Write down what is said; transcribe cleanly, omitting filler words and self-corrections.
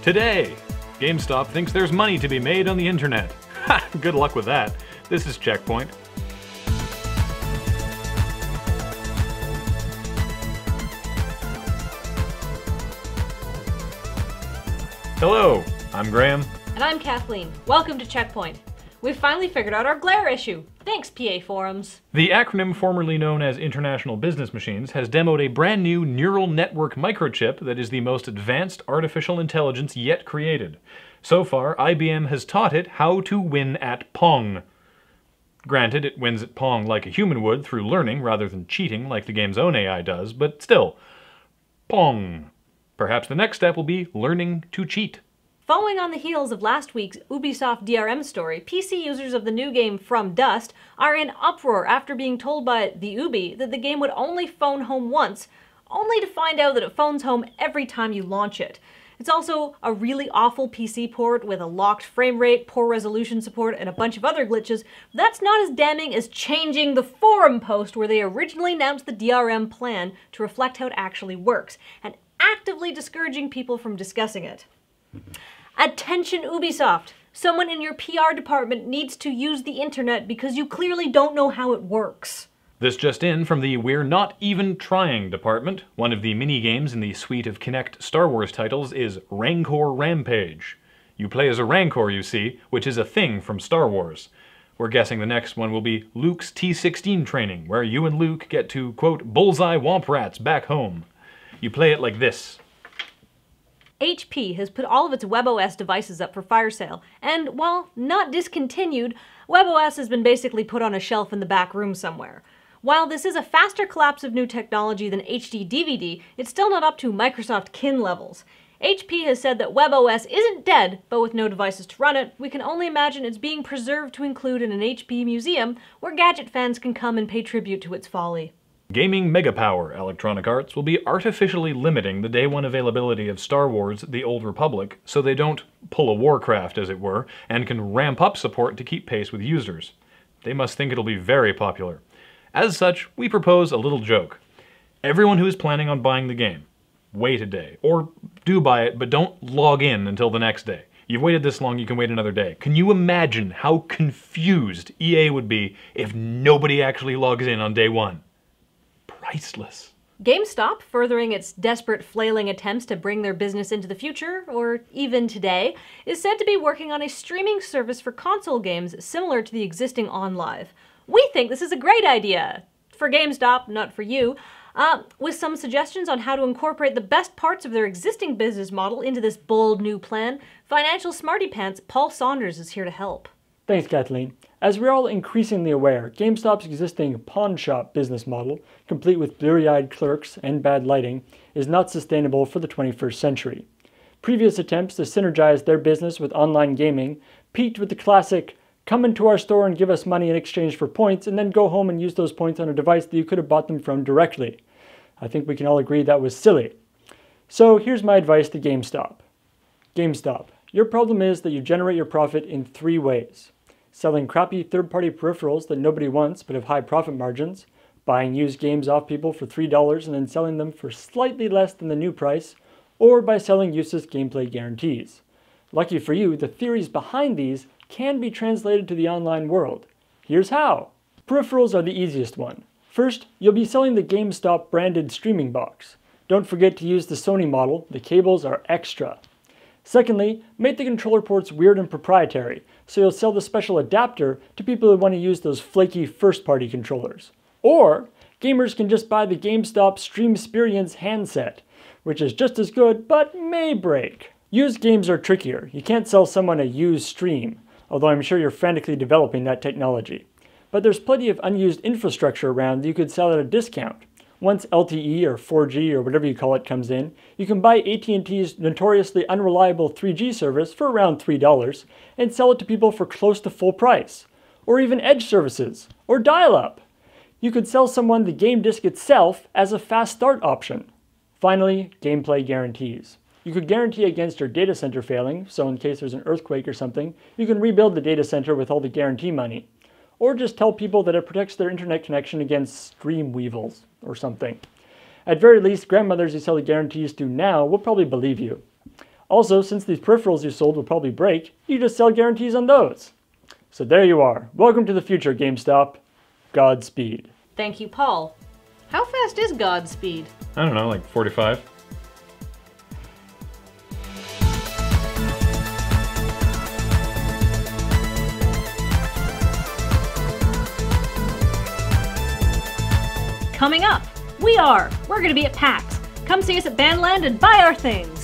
Today, GameStop thinks there's money to be made on the internet. Ha! Good luck with that. This is CheckPoint. Hello, I'm Graham. And I'm Kathleen. Welcome to CheckPoint. We've finally figured out our glare issue. Thanks, PA Forums. The acronym formerly known as International Business Machines has demoed a brand new neural network microchip that is the most advanced artificial intelligence yet created. So far, IBM has taught it how to win at Pong. Granted, it wins at Pong like a human would through learning rather than cheating like the game's own AI does, but still, Pong. Perhaps the next step will be learning to cheat. Following on the heels of last week's Ubisoft DRM story, PC users of the new game From Dust are in uproar after being told by the Ubi that the game would only phone home once, only to find out that it phones home every time you launch it. It's also a really awful PC port with a locked frame rate, poor resolution support, and a bunch of other glitches. That's not as damning as changing the forum post where they originally announced the DRM plan to reflect how it actually works, and actively discouraging people from discussing it. Attention Ubisoft! Someone in your PR department needs to use the internet because you clearly don't know how it works. This just in from the We're Not Even Trying department. One of the mini-games in the suite of Kinect Star Wars titles is Rancor Rampage. You play as a Rancor, you see, which is a thing from Star Wars. We're guessing the next one will be Luke's T-16 training, where you and Luke get to, quote, bullseye womp rats back home. You play it like this. HP has put all of its webOS devices up for fire sale, and while not discontinued, webOS has been basically put on a shelf in the back room somewhere. While this is a faster collapse of new technology than HD DVD, it's still not up to Microsoft kin levels. HP has said that webOS isn't dead, but with no devices to run it, we can only imagine it's being preserved to include in an HP museum where gadget fans can come and pay tribute to its folly. Gaming Megapower Electronic Arts will be artificially limiting the day one availability of Star Wars The Old Republic so they don't pull a Warcraft, as it were, and can ramp up support to keep pace with users. They must think it'll be very popular. As such, we propose a little joke. Everyone who is planning on buying the game, wait a day, or do buy it, but don't log in until the next day. You've waited this long, you can wait another day. Can you imagine how confused EA would be if nobody actually logs in on day one? Priceless. GameStop, furthering its desperate flailing attempts to bring their business into the future, or even today, is said to be working on a streaming service for console games similar to the existing OnLive. We think this is a great idea. For GameStop, not for you. With some suggestions on how to incorporate the best parts of their existing business model into this bold new plan, financial smarty pants Paul Saunders is here to help. Thanks, Kathleen. As we're all increasingly aware, GameStop's existing pawn shop business model, complete with bleary-eyed clerks and bad lighting, is not sustainable for the 21st century. Previous attempts to synergize their business with online gaming peaked with the classic, come into our store and give us money in exchange for points, and then go home and use those points on a device that you could have bought them from directly. I think we can all agree that was silly. So here's my advice to GameStop. GameStop, your problem is that you generate your profit in 3 ways. Selling crappy third-party peripherals that nobody wants but have high profit margins, buying used games off people for $3 and then selling them for slightly less than the new price, or by selling useless gameplay guarantees. Lucky for you, the theories behind these can be translated to the online world. Here's how. Peripherals are the easiest one. First, you'll be selling the GameStop branded streaming box. Don't forget to use the Sony model, the cables are extra. Secondly, make the controller ports weird and proprietary, so you'll sell the special adapter to people who want to use those flaky first-party controllers. Or, gamers can just buy the GameStop Streamsperience handset, which is just as good, but may break. Used games are trickier. You can't sell someone a used stream, although I'm sure you're frantically developing that technology. But there's plenty of unused infrastructure around that you could sell at a discount. Once LTE or 4G or whatever you call it comes in, you can buy AT&T's notoriously unreliable 3G service for around $3 and sell it to people for close to full price. Or even edge services, or dial-up. You could sell someone the game disc itself as a fast start option. Finally, gameplay guarantees. You could guarantee against your data center failing, so in case there's an earthquake or something, you can rebuild the data center with all the guarantee money. Or just tell people that it protects their internet connection against stream weevils or something. At very least, grandmothers you sell the guarantees to now will probably believe you. Also, since these peripherals you sold will probably break, you just sell guarantees on those. So there you are. Welcome to the future, GameStop. Godspeed. Thank you, Paul. How fast is Godspeed? I don't know, like 45? Coming up, we're going to be at PAX. Come see us at Bandland and buy our things.